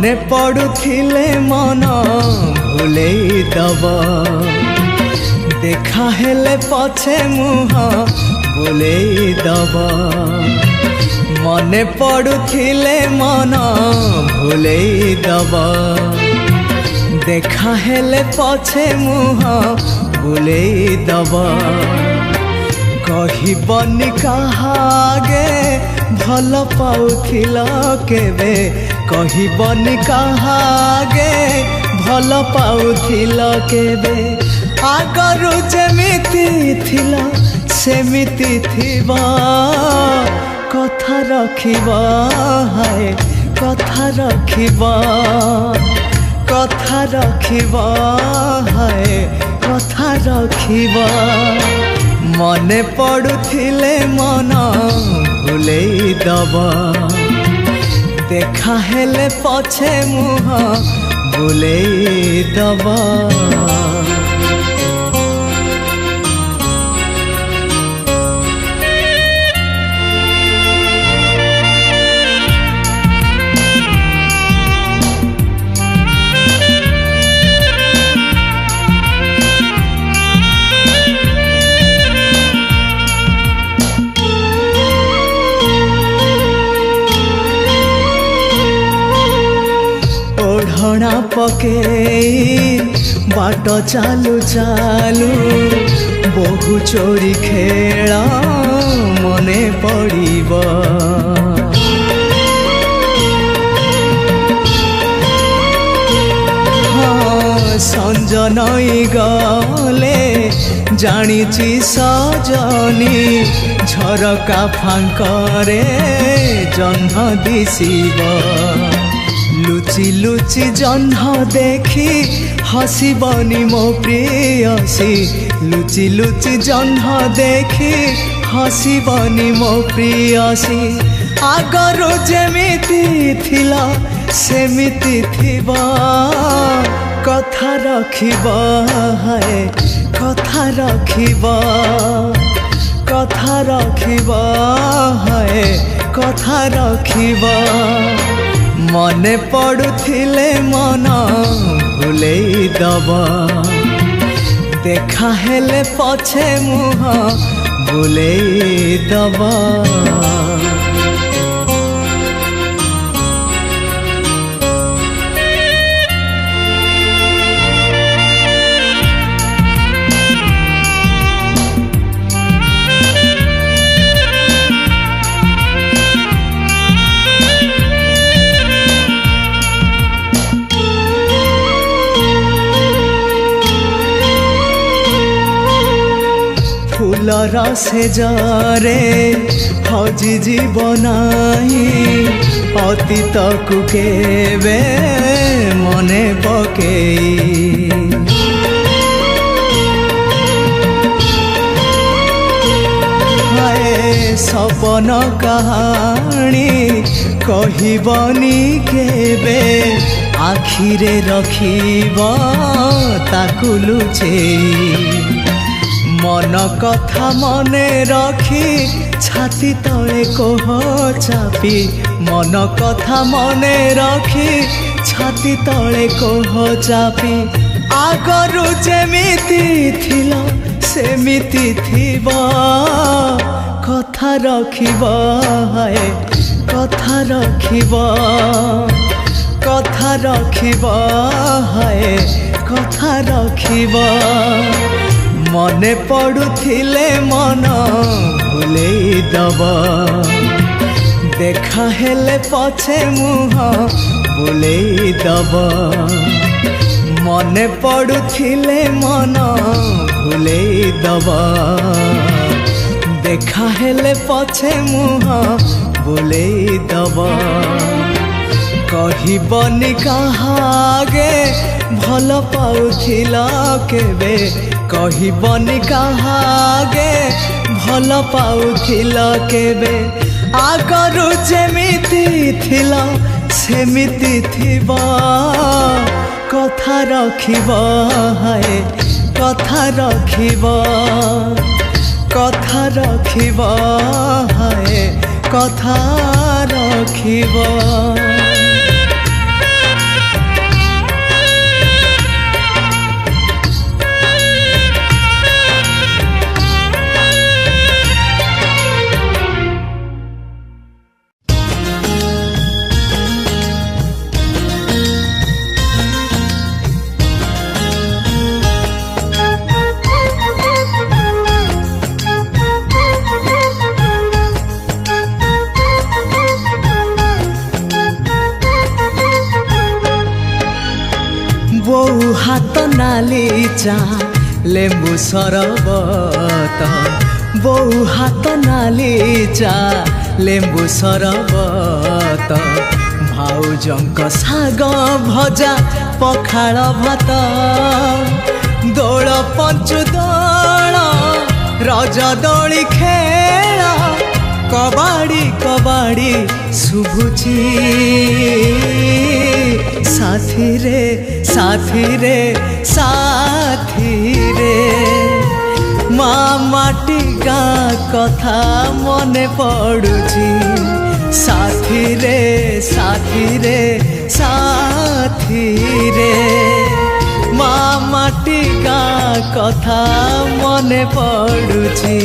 मने पड़ुथिले मन भूलेई दब देखा हेले पछे मुह बुलेई दब मने पड़ुथिले मन भूलेई दब देखा हेले पछे मुह बुलेई दब कहबनी काहागे भल पाउथिल केबे कहबनी काहागे भल पाउथिल केबे आगरु जेमिति थिल सेमिति थिबा कथा रखिबा हाय कथा रखिबा कथा रखिबा हाय कथा रखिबा मने पड़ुथिले मन भूलेई दब देखा हेले पछे मुह बुलेई दब ओढ़ना पके बाट चालू चालू बहु चोरी खेला मने पड़िब हाँ संज नई गले जानिची सजनी झरका फांकरे जह्न दिशिब लुचि लुचि जह्न देखी हसीबनी मो प्रियसी लुचि लुचि जह्न देखी हसीबनी मो प्रियसी आगरु जेमिति थिला सेमिति थिबा कथा रखिबा हाय कथा रखिबा कथा रखिबा हाय कथा रखिबा मने पड़ुथिले मन भूलेई दब देखा हेले पछे मुह बुलेई दब फूलर से जरे हजी जीवनाई अतीत को केबे मने पकेई हाय सपन कहानी कहबनी केबे आखिरे रखिबा ताकु लुचेई मन कथा मने रखी छाती तले कोह चापी मन कथा मने रखी छाती तले कोह चापी आगरु जेमिति थिल सेमिति थिबा कथा रखिबा हाय कथा रखिबा कथा रखिबा हाय कथा रखिबा मने पड़ुथिले मन भूलेई दब देखा हेले पछे मुह बुलेई दब मने पड़ुथिले मन भूलेई दब देखा हेले पछे मुह बुलेई दब कहबनी काहागे भल पाउथिल केबे कहबनी काहागे भल पाउथिल केबे आगरु जेमिति थिल सेमिति थिबा कथा रखिबा हाय कथा रखिबा कथा रखिबा हाय कथा रखिबा। हाथ नाली चा लेंबू सरबत बहु हाथ नाली चा लेंबू सरबत भाउजंक साग भजा पखाळ भात दोल पंचु दोल रज दोली खेल कबाड़ी कबाड़ी शुभुची साथी रे साथी रे साथी रे माँ माटी गाँ कथा मने पड़ुची साथी रे साथी रे साथी रे माँ माटी गाँ कथा मने पड़ुची।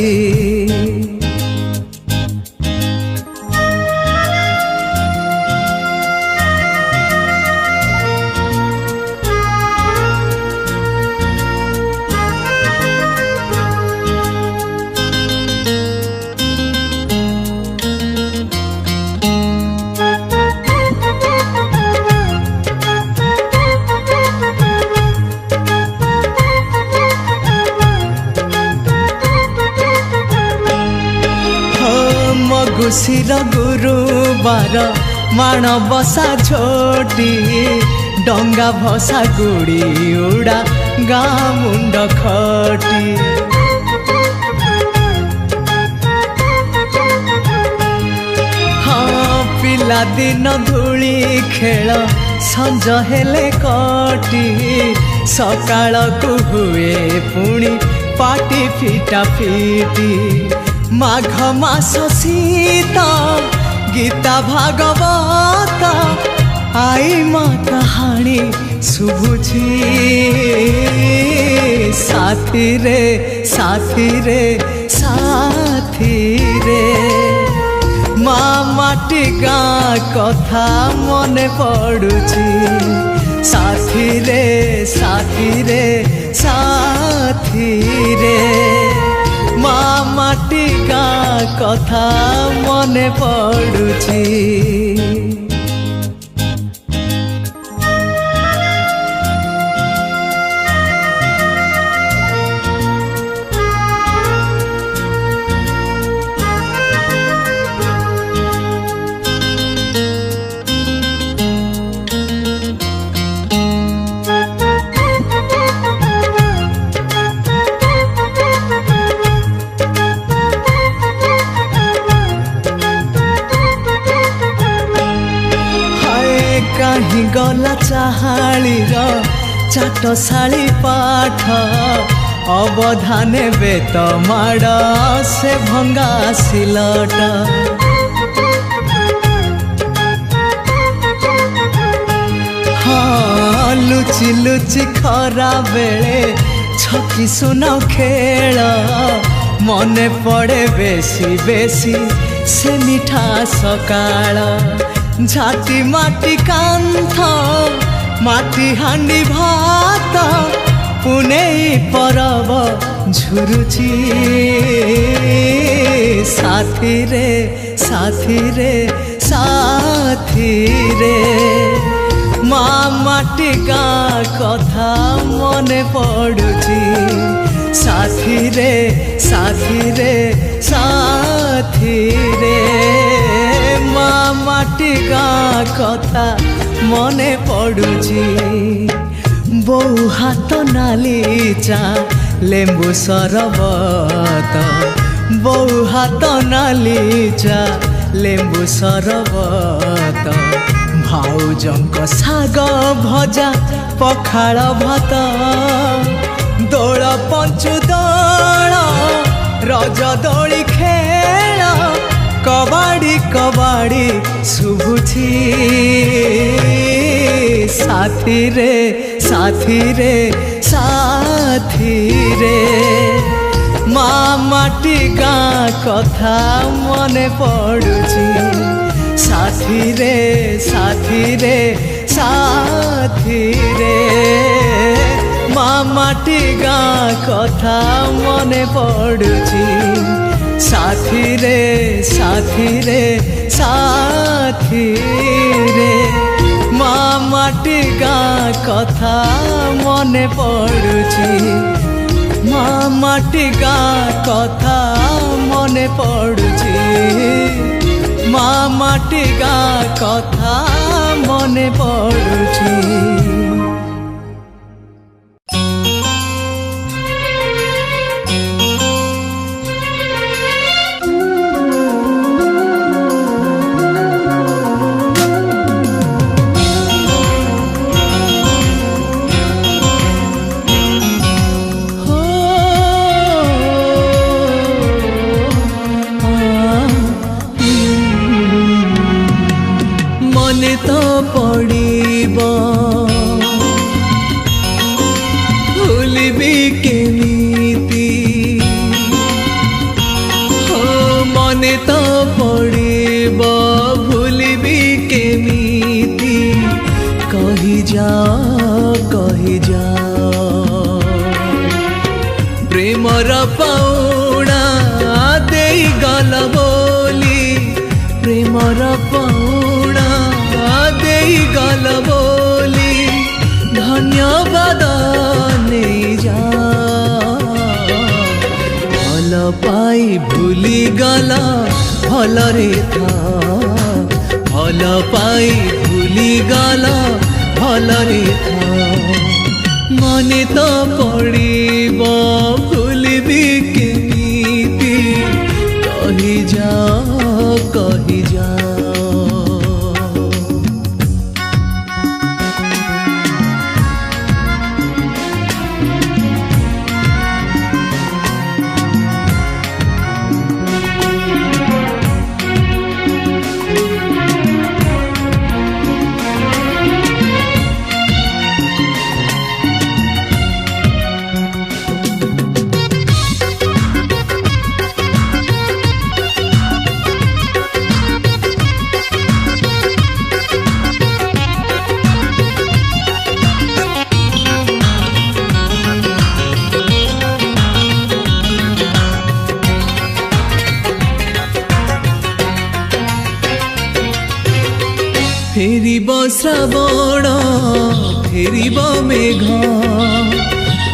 मगुशीर गुरुबार माण बसा छोटी डंगा भसा गुड़ी उड़ा गाँ मुंड खटी हाँ पिला दिन धूली खेल संज हेले कटी सकाळ को हुए पुणी पाटी फिटा फिटी माघ मास सीता गीता भागवत आई माँ कहानी शुभुची साथी रे साथी रे साथी रे माँ माटी गाँ कथा मने पड़ुची साथी रे साथी रे साथी रे माँ माटी गाँ कथा मने पड़ुची। कहीं गला चाहालीर चाटशाली पाठ अवधाने बेत माड़ से भंगा सिलट हाँ लुचि लुचि खरा बेले छकी सुना खेल मने पड़े बेसी बेसी से मिठा सकाळ झाटी माटी कांथ माटी हांडी भात पुने परब झुरुची साथी रे साथी रे साथी रे माँ माटी गाँ कथा मने पड़ुची साथी रे साथी रे साथी रे माँ माटी गाँ कथा मने पड़ुची बहु हाथ नाली चा लेंबू सरबत बहु हाथ नाली चा लेंबू सरबत भाउजंक साग भजा पखाळ भात दोल पंचु दोल रज दोली खेल कबाड़ी कबाड़ी शुभुची साथी रे साथी रे साथी रे माँ माटी गाँ कथा मने पड़ुची साथी रे साथी रे साथी रे माँ माटी गाँ कथा मने पड़ुची साथी रे साथी रे साथी रे মা মাটি গাঁ কথা মনে পড়ুছি মা মাটি গাঁ কথা মনে পড়ুছি মা মাটি গাঁ কথা মনে পড়ুছি तो पड़ब भूलबी केमिति हो मने तो पड़ब भूलबी केमिति कही जा प्रेमर पाउणा दे गल बोली प्रेमर पाउणा गल बोली धन्यवाद नहीं जा भल पाई भूली गला भल रे था भल पाई भूली गला भल रे था मने तो पड़ब भूलबी केमिति कही जा फेरिब श्रावण फेरिब मेघ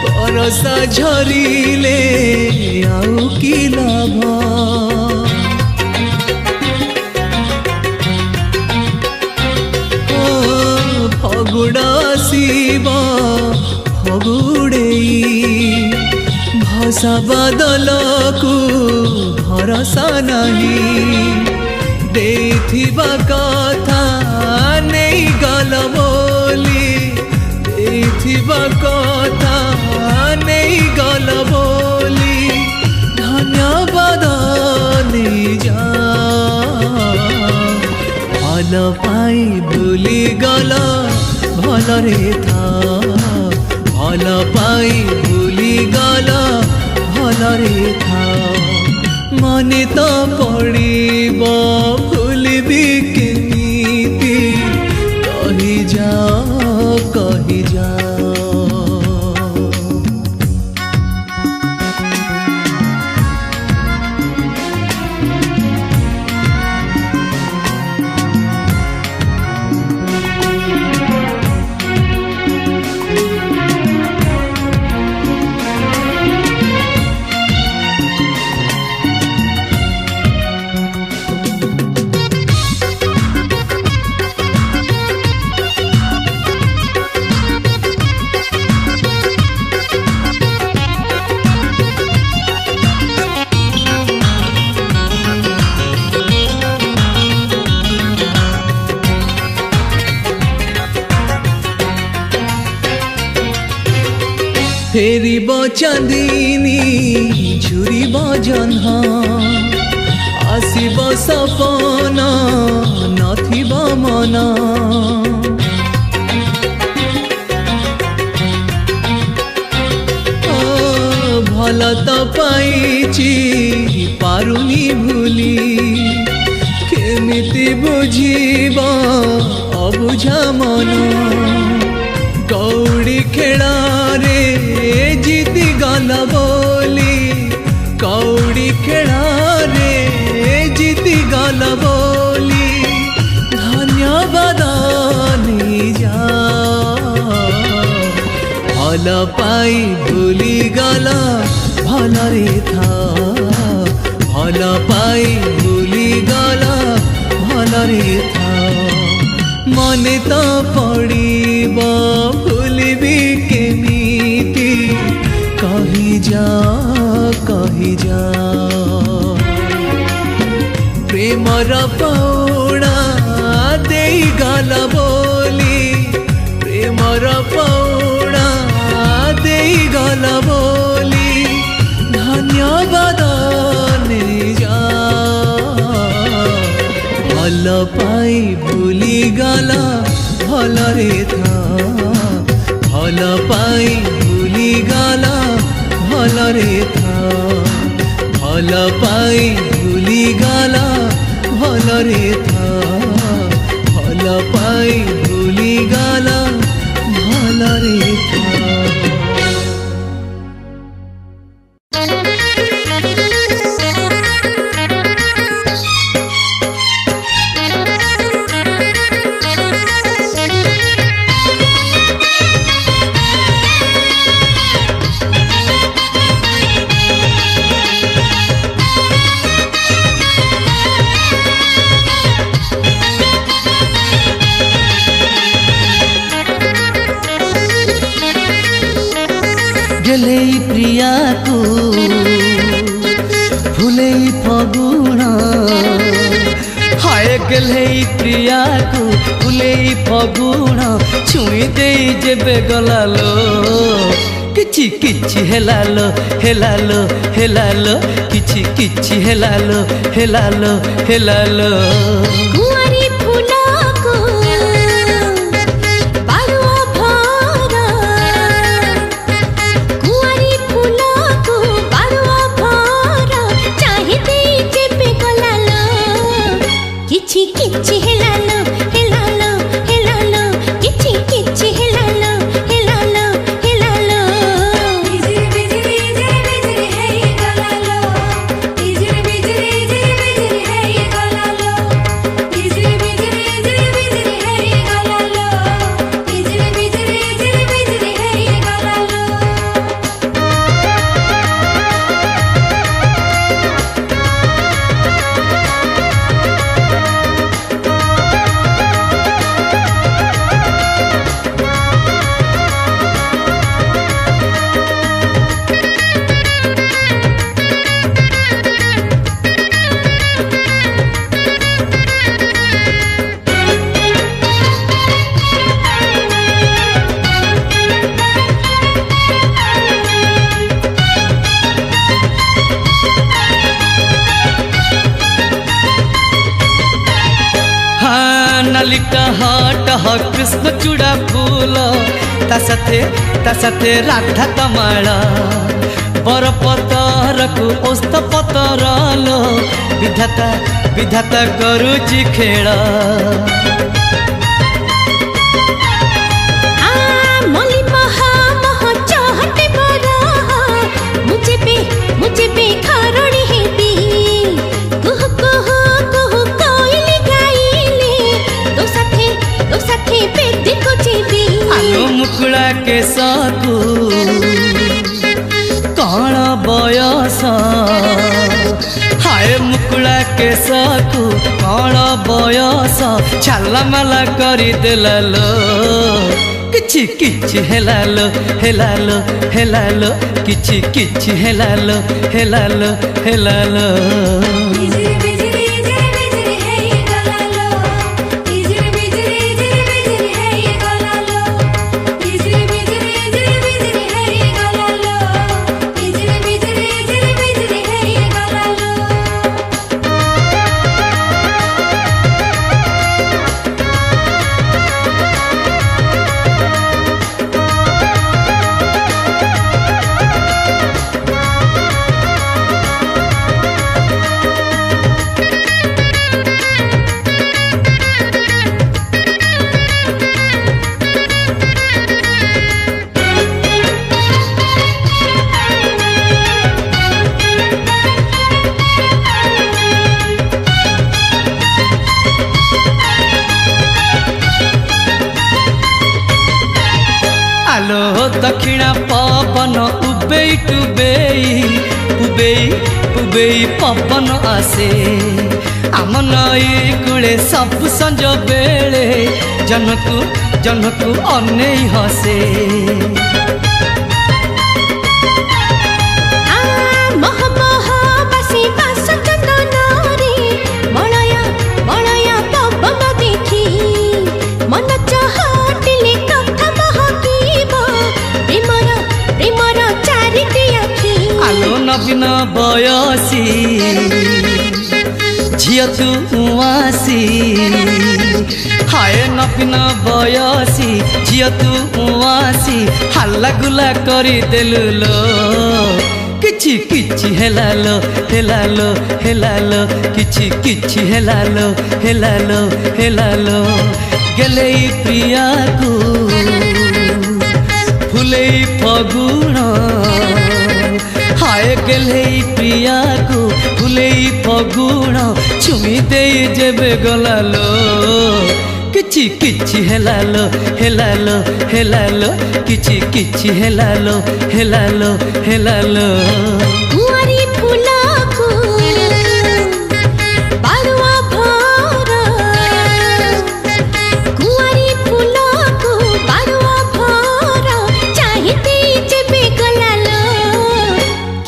बरसा झरिले आउ कि लाभ फगुण आसीब फगुड़ेई भसा बादल को भरोसा नहीं देथिबा कथा नहीं गल बोली देथिबा कथा नहीं गल बोली धन्यवाद नहीं जा भल पाई भूली गल भल रे था भल पाई भूली गल भल रे था मने तो पड़ब भूलबी केमिति कही जा फेरिब चांदिनी झुरिब जह्न आसिब सपन नथिब मन भल तो पाइछि पारुनी भूली केमिति बुझिब अबुझा मन कौड़ी खेला रे जीति गल बोली कौड़ी खेला रे जीति गल बोली धन्यवाद नहीं पाई भूली गला भलरे था भल पाई भूली गला भलरे था मने तो पड़िब भूलिबी केमिति कही जा प्रेमर पौड़ा देई गल बोली प्रेमर पौड़ा देई गल बोली धन्यवाद नहीं जा भल पाई भूली गला भलरे था भल पाई भूली गला भलरे था भल पाई भूली गला भलरे था भल पाई भूली गला भलरे था। गेले प्रिया को भूले फगुण हाय गेले प्रिया को भूले फगुण छुई दे जेबे गलालो किछि किछि हेलालो हेलालो हेलालो किछि किछि हेलालो हेलालो हेलालो कुंवारी फूला को बारुआ भरा कुंवारी फूला को बारुआ भरा चाहिए जेबे गलालो किछि किछि हेलालो हेलालो हेलालो किछि किछि हेलालो हेलालो हेलालो बिजली बिजली जे बिजली है गलालो बिजली बिजली जे बिजली है गलालो बिजली बिजली जे बिजली है गलालो बिजली बिजली जे बिजली है गलालो। नालिका हाट कृष्ण चूड़ा फूल ता साथे राधा कमाला बर पतर को ओस्त पतर लो विधाता विधाता करुची खेला मली महा महा चाहते बरा मुझे पे खारणी है दी कुह कुह कुह कोयली गाइले तो साथे पे देखो जेबी आलो मुकुला के साकू कौन बयस हाय मुकुला के साकू कौन बयस छाला माला करी देलालो किछि किछि हेलालो हेलालो हेलालो किछि किछि हेलालो हेलालो हेलालो बिजली बिजली जे बिजली है गलालो बिजली बिजली जे बिजली है गलालो बिजली बिजली जे बिजली है गलालो बिजली बिजली जे बिजली है गलालो। दक्षिणा पवन उबेई टुबेई उबेई उबेई पवन आसे आम नई कूले सब संज बेले जनकु जनकु अनेई हसे नवीन बयसी झिया तू उआसी हाय नवीन बयसी झिया तू उआसी हल्ला गुला करी देलु लो किछि किछि हेलालो हेलालो हेलालो किछि किछि हेलालो हेलालो हेलालो गेले प्रिया को फुले फगुण हाय गेले प्रिया को फुले फगुण चुमी दे जेबे गलालो किछि किछि हेलालो हेलालो हेलालो किछि किछि हेलालो हेलालो हेलालो कुंवारी फूला को बारुआ भरा कुंवारी फूला को बारुआ भरा चाहते जेबे गलालो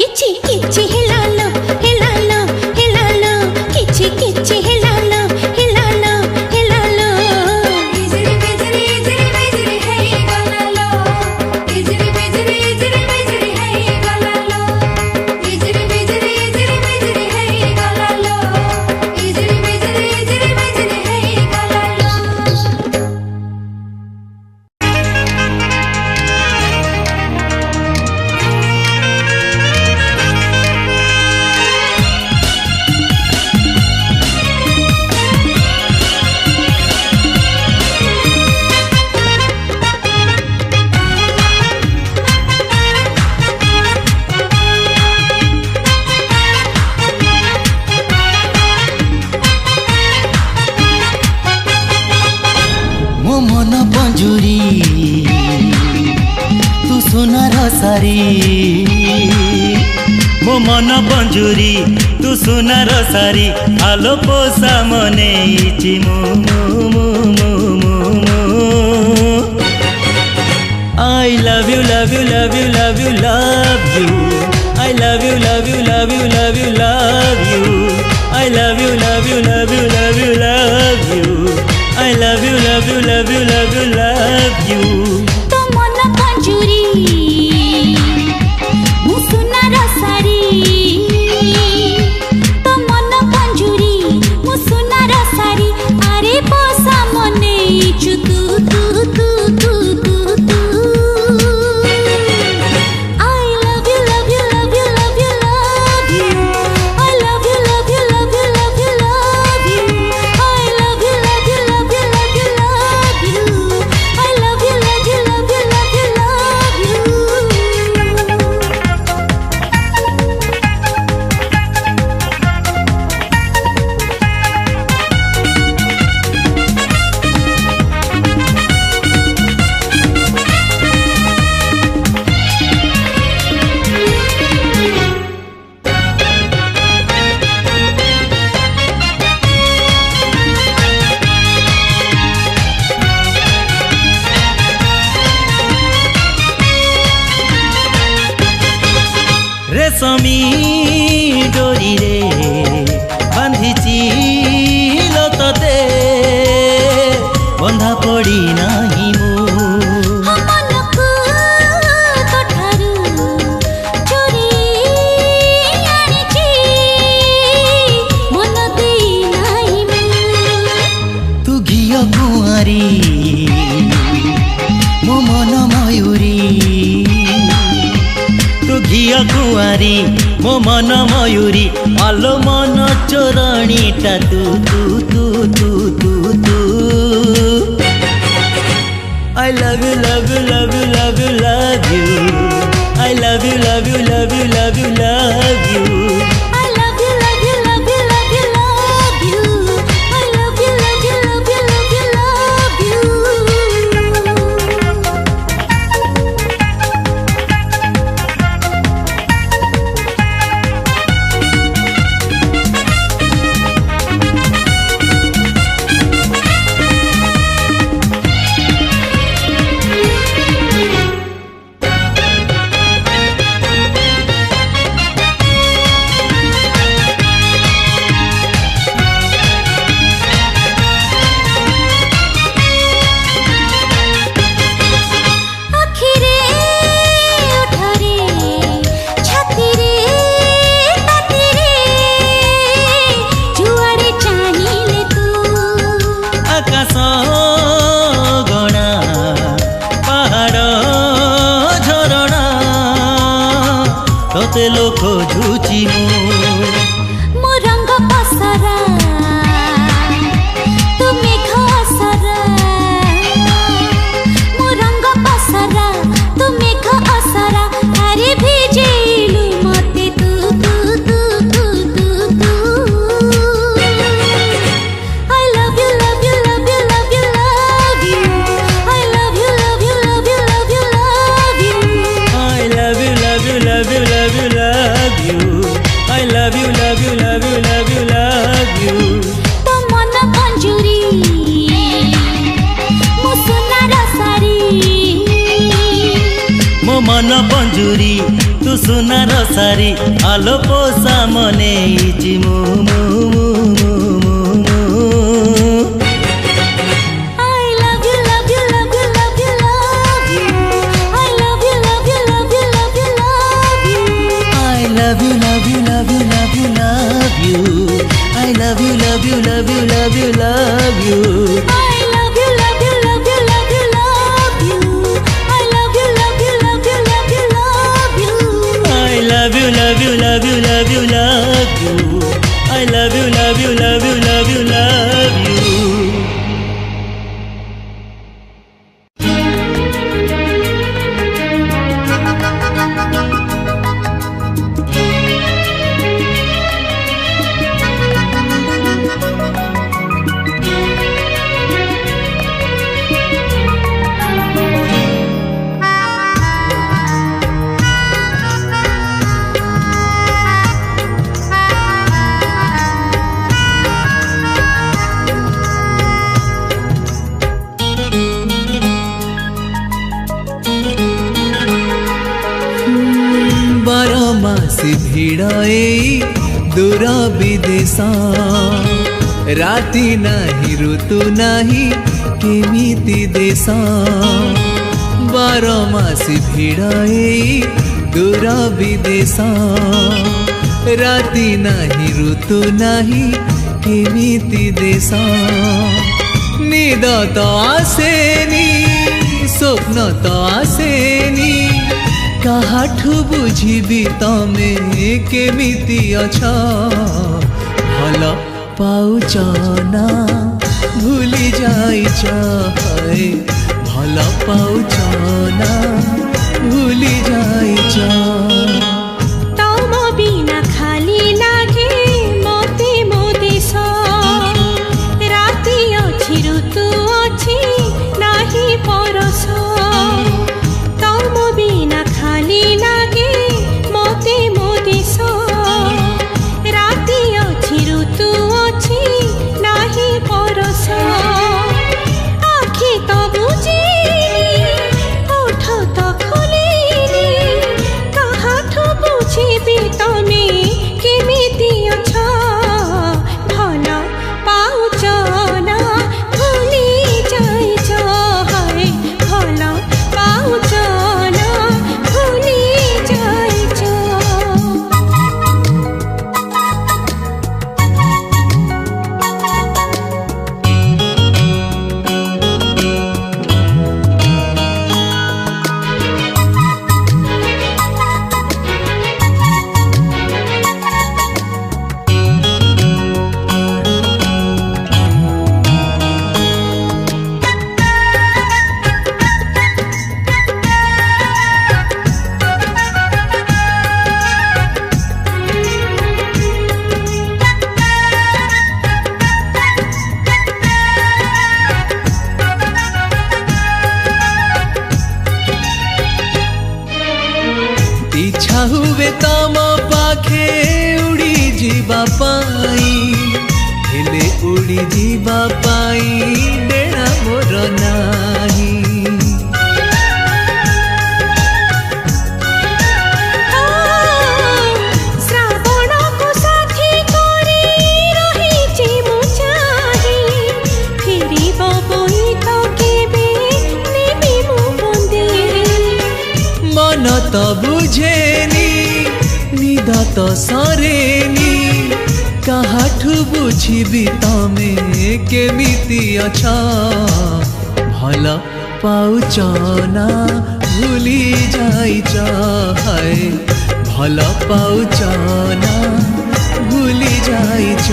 किछि किछि हेलालो हेलालो हेलालो किछि किछि हेलालो हेलालो हेलालो बिजरी बिजरी बिजरी बिजरी हे गलालो बिजरी बिजरी बिजरी बिजरी हे गलालो बिजरी बिजरी बिजरी बिजरी हे गलालो बिजरी बिजरी बिजरी बिजरी हे गलालो मो मन पंजुरी तू सोनार सारी मो मन पंजुरी तू सुनार सारी आलो पोसा मने इची मो मो मो मो मो मो I love you love you love you love you love you I love you love you love you love you love you I love you love you love you love you love you I love you love you love you love you love you तो मन पंजुरी मु सुनार सारी तो मन पंजुरी मु सुनार सारी अरे पोसा मने इचु तू तू तू तू तू तू I love you love you love you love you love you I love you love you love you love you love you I love you love you love you love you love you I love you love you love you love you love you रेशमी डोरी रे बांधिची लतते बंधा पड़ी नाही मो हमनको तोठारू चोरी आनिची मन देई नाही मु तू घिया कुआरी मो मन मयूरी तू घिया कुआरी मो मन मयूरी आलो मन चोरणीटा तू तू तू तू तू तू I love you love you love you love you love you I love you love you love you love you love you I love you love you love you love you love you I love you love you love you love you love you तोते लो खोजुची मो रंग पसरा तू मेघ असरा मो रंग पसरा तू मेघ असरा अरे भेजेलु मते तू तू तू तू तू तू I love you love you love you love you love you I love you love you love you love you love you I love you love you love you love you love you I love you love you love you love you love you तो मन पंजुरी मो सुनार सारी मो मन पंजुरी तू सुनार सारी आलो पोसा मने इची मु मु मु मु मु मु I love you love you love you love you love you I love you love you love you love you love you I love you love you love you love you love you I love you love you love you love you love you I love you love you love you love you love you I love you love you love you love you love you I love you love you love you love you love you I love you love you love you love you love you बारमासी भिड़ाए दूर विदेश राति नाही ऋतु नाही केमिति देश बारमासी भिड़ाए दूर विदेश राति नाही ऋतु नाही केमिति देश निद तो आसेनी स्वप्न तो आसेनी काहाठू बुझिबी तमे केमिति अछ भल पाउच ना भूली जाइछ है भल पाउच ना भूली जाइछ तम बिना खाली लागे मते मो देश राति अछि ऋतु अछि नाही परस तम बिना खाली लागे मते मो देश राति अछि ऋतु अछि नाही परस आखि तो बुझिनी ओठ तो खोलिनी काहाठू बुझिबी तमे केमिति अछ भल पाउच ना भूली जाइछ है भल पाउच ना भूली जाइछ इच्छा हुए तम पाखे उड़ी जीवा पाई हेले उड़ी जीवा पाई डेणा मोर नाही श्रावण को साथी करी रहिछि मु चाहि फेरिब बोई तो केबे नेबी मु बंदे मन तो बुझेनी निद तो सरेनी काहाठू बुझिबी तमे केमिति अछ भल पाउच ना भूली जाइछ है भल पाउछ ना भूली जाइछ।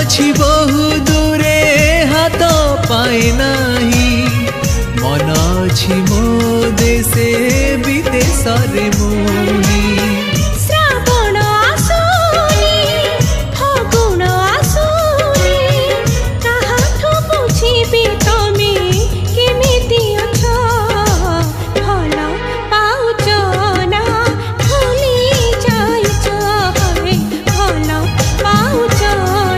अछि बहु दूरे हाथ पाए नाही, मन अछि मो देशे विदेशरे मोनी। श्रावण आसुनी फागुन आसुनी, काहाठु बुझिबि तमे केमिति अछ, भल पाउछ ना भूली जाइछ, भल पाउछ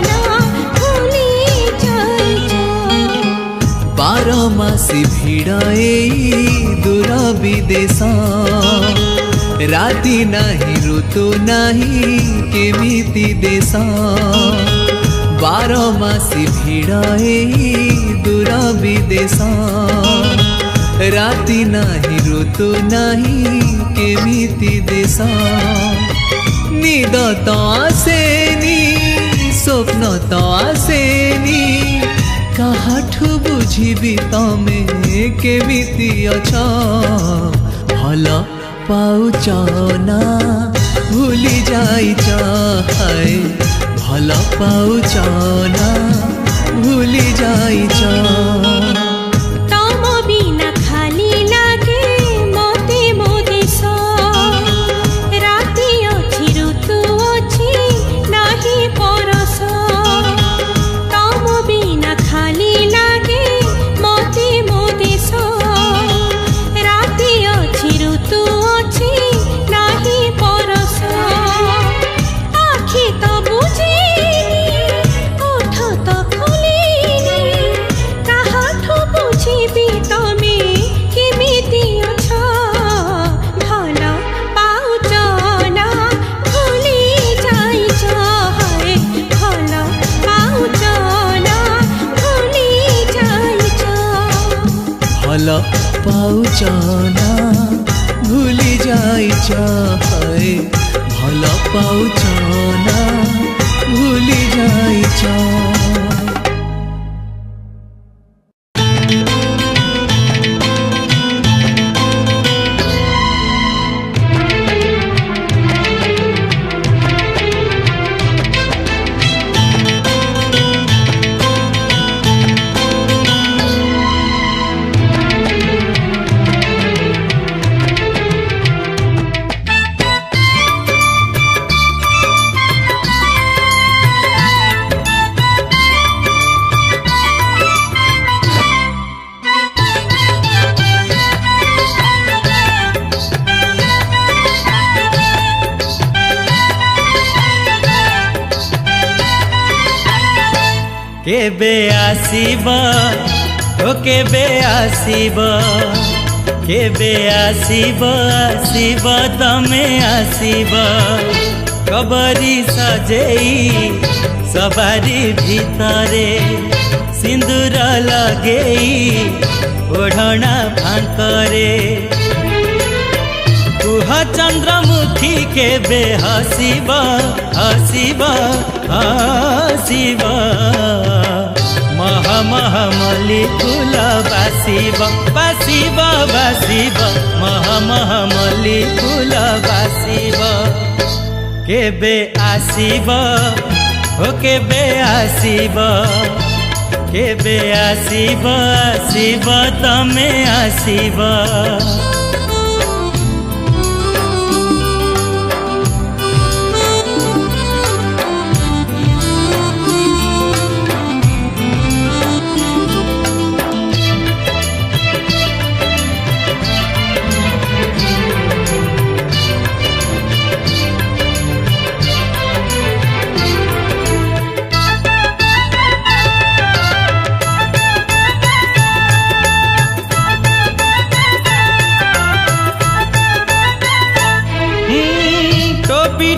ना भूली जाइछ। बारमासी भिड़ दूर विदेश, राति नाही ऋतु नाही केमिति देश। बारमासी भिड़ दूर विदेश, राति नाही ऋतु नाही केमिति देश। निद तो आसेनी स्वप्न तो आसेनी, काहाठु बुझिबि तमे केमिति अछ, भल पाउछ ना भूली जाइछ। भल पाउछ ना भूली जाइछ। तम बिना खाली लागे मते मो देश, राति अछि ऋतु अछि नाही परस। तम बिना खाली लागे मते मो देश, राति अछि ऋतु अछि नाही परस। आखि तो बुझिनी ओठ तो खोलिनी, काहाठु बुझिबि तमे केमिति अछ, भल पाउछ ना भूली जाइछ। भल पाउछ ना भूली जाइछ। भल पाउछ ना भूली जाइछ। भल पाउछ ना भूली जाइछ। केबे आसीब ओ केबे आसीब, केबे आसीब आसीब तमे आसीब। कबरी सजेई सवारी भितरे, सिंदूर लगेई ओढ़ना फांकरे। कुह चंद्रमुखी केबे हसीब हसीब हसीब, मह मह मल्ली फूल बासीब बासीब बासीब, मह मह मल्ली फूल बासीब। केबे आसीब ओ केबे आसीब, केबे आसीब आसीब तमे आसीब।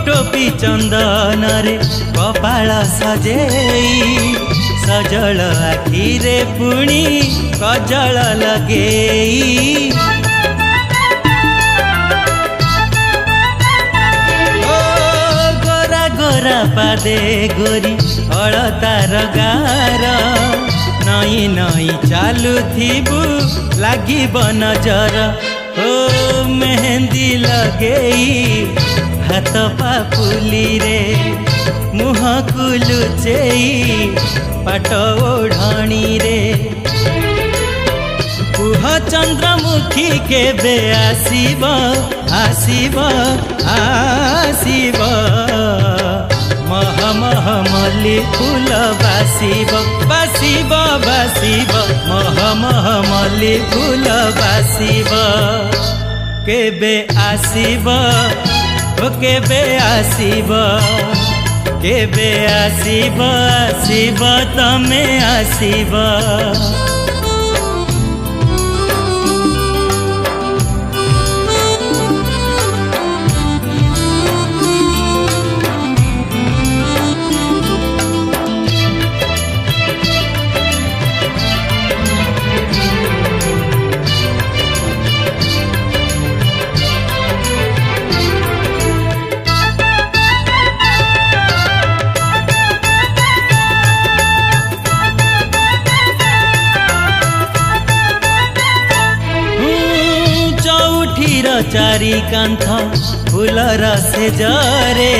टोपी चंदन रे कपाल सजेई सजल आखिरे पुणी कजल लगेई गोरा पादे गोरी अलतार गार नई नई चालू थीबू लागिब नजर ओ मेहंदी लगेई हाथ पापुली रे मुह को लुचेई पाट ओढ़णी रे कुह चंद्रमुखी केबे आसीब आसीब आसीब मह मह मल्ली फूल बासीब बासीब बासीब मह मह मल्ली फूल बासीब केबे आसीब ओ केबे आसीब केबे आसीब आसीब तमे आसीब चारी कांथ फूलर से जरे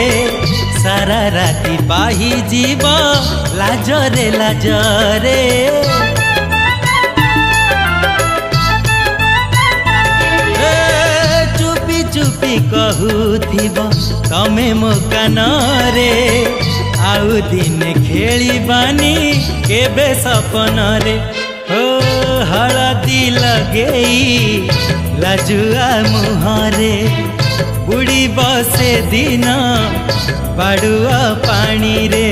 सारा राति पाही जीव लाजरे लाजरे चुपी चुपी कहूथिब तमे मो कान रे आउ दिन खेलिबानी केबे सपन रे हो हळदी लगेई लाजुआ मुहरे बुड़ी बसे दिन बाड़ुआ पानी रे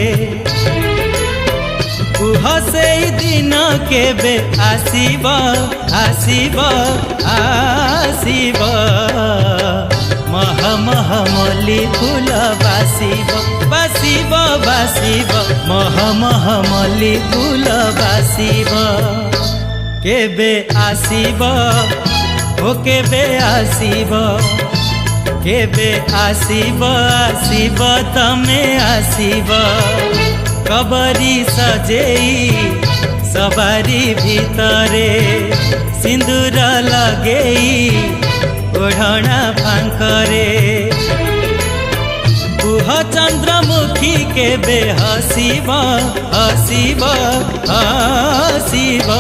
कुह से दिन केबे आसीब आसीब आसीब मह मह मल्ली फूल बासीब बासीब बासीब मह मह मल्ली फूल बासीब केबे आसीब ओ केबे आसीब केबे आसीब आसीब तमे आसीब कबरी सजेई सवारी भितरे सिंदूर लगेई ओढ़ना फांकरे कुह चंद्रमुखी केबे हसीब हसीब हसीब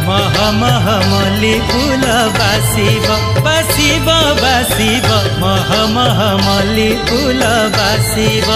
मह मह मल्ली फूल बासीब बासीब बासीब मह मह मल्ली फूल बासीब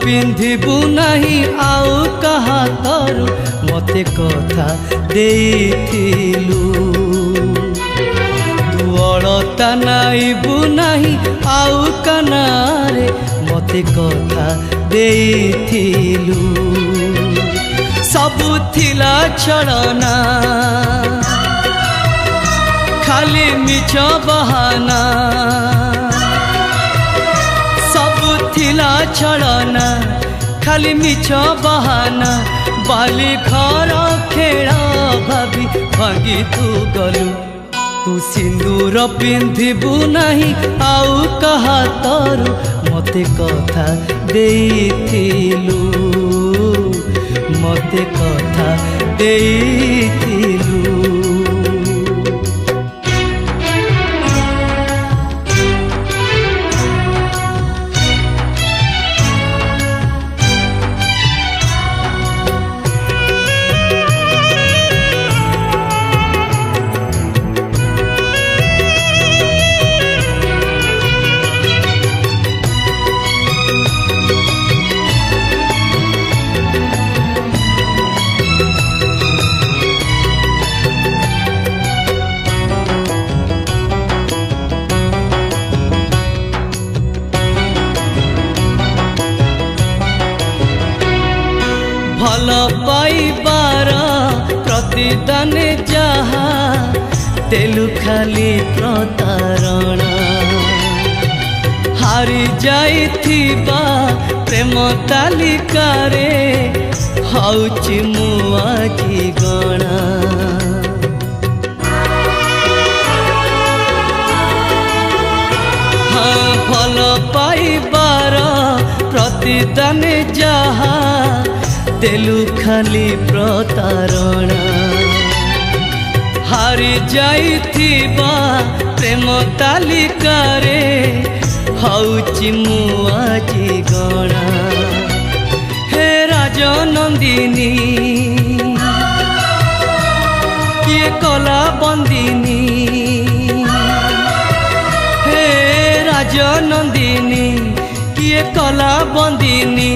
पिंधिबु नहीं आउ कहा तरु मते कथा देइथिलु तू अलता नाइबु नहीं आउ कनारे मते कथा देइथिलु सबु थिला छलना खाली मिछ बहाना थिला छलना खाली मिछ बहाना बाली घर खेला भाभी भांगी तू गलु तू सिंदूर पिंधिबु नहीं आउ कहा तोर मते कथा देइथिलु मते कथा देइथिलु। भल पाइबार प्रतिदान जहा तेलु खाली प्रतारणा हारी जाइथिबा प्रेम तालिकारे हौची मु आजी गणा। हाँ भल पाइबार प्रतिदान जहा तेलु खाली प्रतारणा हारी जाइथिबा प्रेम तालिकारे हौची मु आजी गणा। हे राजनंदिनी किए कला बंदिनी हे राजनंदिनी किए कला बंदिनी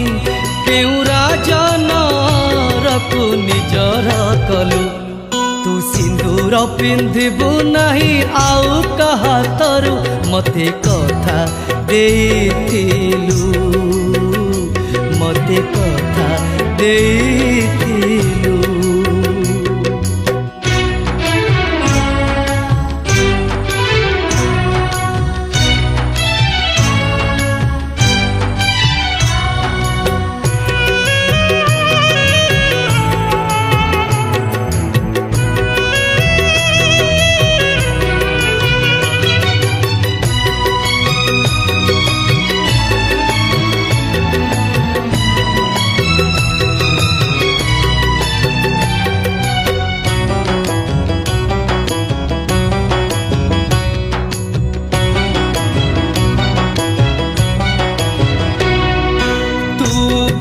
केउ राजनरकु निजर कलु तू सिंदूर पिंधिबु नहीं आउ कहा तोरु मते कथा देइथिलु मते कथा देइथिलु।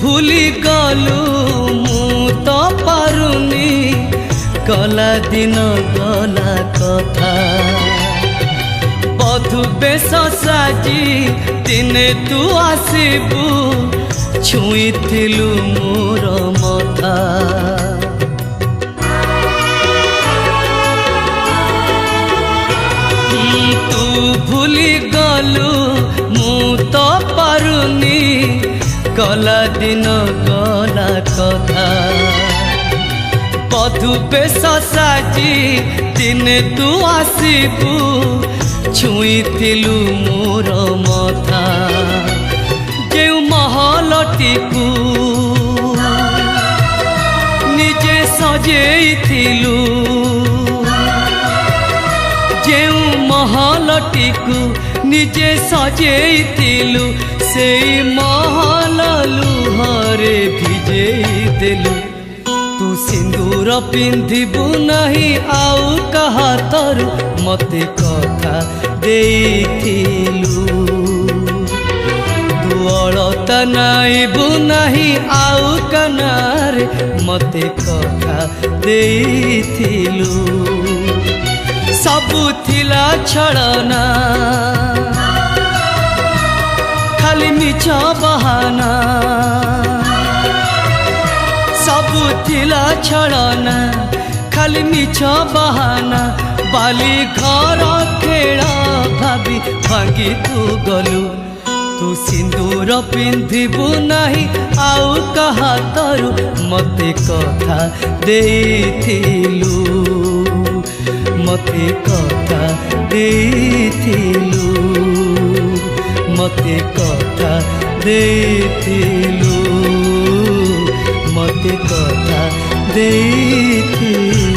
भूली गलु मु तो पारुनी गला दिन गला कथा बधु बेश साजी दिने तू आसिबु छुईथिलु मोर मथा। तू भूली गलु मु तो पारुनी गला दिन गला कथा बधु बेश साजी दिने तू आसिबु छुईथिलु मोर मथा। जेउ महलटीकु निजे सजेइथिलु जेउ महलटीकु निजे सजेइथिलु सेई महल लुहरे भिजेई देलु तू सिंदूर पिंधिबु नहीं आउ कहा तोरु मते कथा देइथिलु तू अलता नाइबु नहीं आउ कनारे मते कथा देइथिलु। सबु थिला छड़ना खाली मिछ बहाना सबु थिला छड़ना खाली मिछ बहाना बाली घर खेला भाभी भांगी तू गलु तू सिंदूर पिंधिबु नहीं आउ कहा तोरु मते कथा देइथिलु मते कथा देइथिलु मते कथा देइथिलु मते कथा देइथिलु।